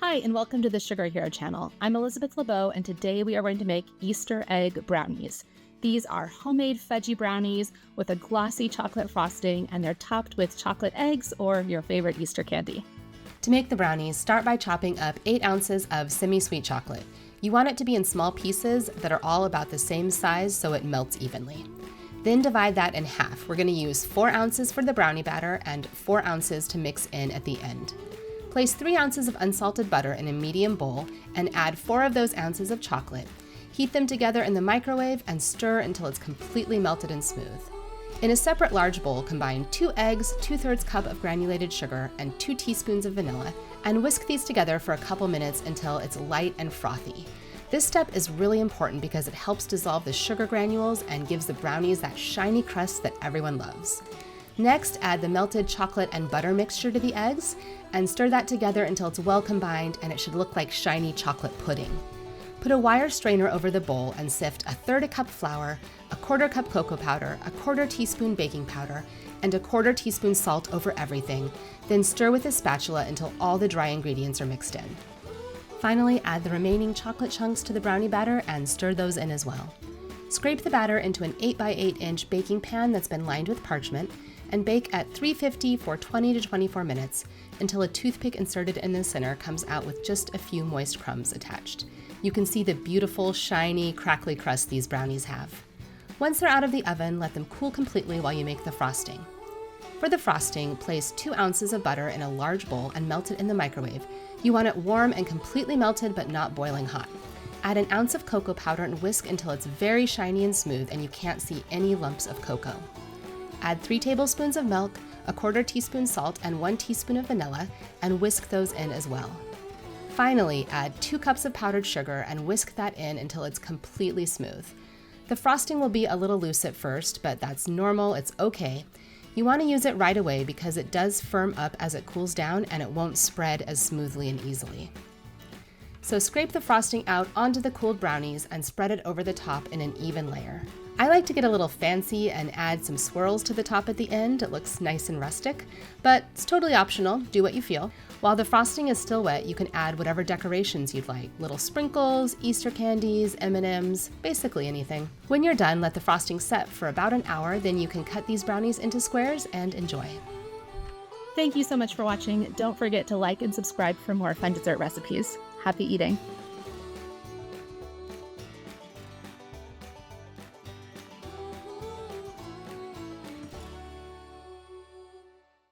Hi, and welcome to the SugarHero channel. I'm Elizabeth LaBau, and today we are going to make Easter egg brownies. These are homemade fudgy brownies with a glossy chocolate frosting, and they're topped with chocolate eggs or your favorite Easter candy. To make the brownies, start by chopping up 8 ounces of semi-sweet chocolate. You want it to be in small pieces that are all about the same size so it melts evenly. Then divide that in half. We're going to use 4 ounces for the brownie batter and 4 ounces to mix in at the end. Place 3 ounces of unsalted butter in a medium bowl and add 4 of those ounces of chocolate. Heat them together in the microwave and stir until it's completely melted and smooth. In a separate large bowl, combine 2 eggs, 2/3 cup of granulated sugar, and 2 teaspoons of vanilla, and whisk these together for a couple minutes until it's light and frothy. This step is really important because it helps dissolve the sugar granules and gives the brownies that shiny crust that everyone loves. Next, add the melted chocolate and butter mixture to the eggs and stir that together until it's well combined and it should look like shiny chocolate pudding. Put a wire strainer over the bowl and sift 1/3 cup flour, 1/4 cup cocoa powder, 1/4 teaspoon baking powder, and 1/4 teaspoon salt over everything, then stir with a spatula until all the dry ingredients are mixed in. Finally, add the remaining chocolate chunks to the brownie batter and stir those in as well. Scrape the batter into an 8 by 8 inch baking pan that's been lined with parchment and bake at 350 for 20 to 24 minutes until a toothpick inserted in the center comes out with just a few moist crumbs attached. You can see the beautiful, shiny, crackly crust these brownies have. Once they're out of the oven, let them cool completely while you make the frosting. For the frosting, place 2 ounces of butter in a large bowl and melt it in the microwave. You want it warm and completely melted but not boiling hot. Add an ounce of cocoa powder and whisk until it's very shiny and smooth and you can't see any lumps of cocoa. Add 3 tablespoons of milk, 1/4 teaspoon salt, and 1 teaspoon of vanilla, and whisk those in as well. Finally, add 2 cups of powdered sugar and whisk that in until it's completely smooth. The frosting will be a little loose at first, but that's normal, it's okay. You want to use it right away because it does firm up as it cools down and it won't spread as smoothly and easily. So scrape the frosting out onto the cooled brownies and spread it over the top in an even layer. I like to get a little fancy and add some swirls to the top at the end. It looks nice and rustic, but it's totally optional. Do what you feel. While the frosting is still wet, you can add whatever decorations you'd like. Little sprinkles, Easter candies, M&Ms, basically anything. When you're done, let the frosting set for about an hour, then you can cut these brownies into squares and enjoy. Thank you so much for watching. Don't forget to like and subscribe for more fun dessert recipes. Happy eating!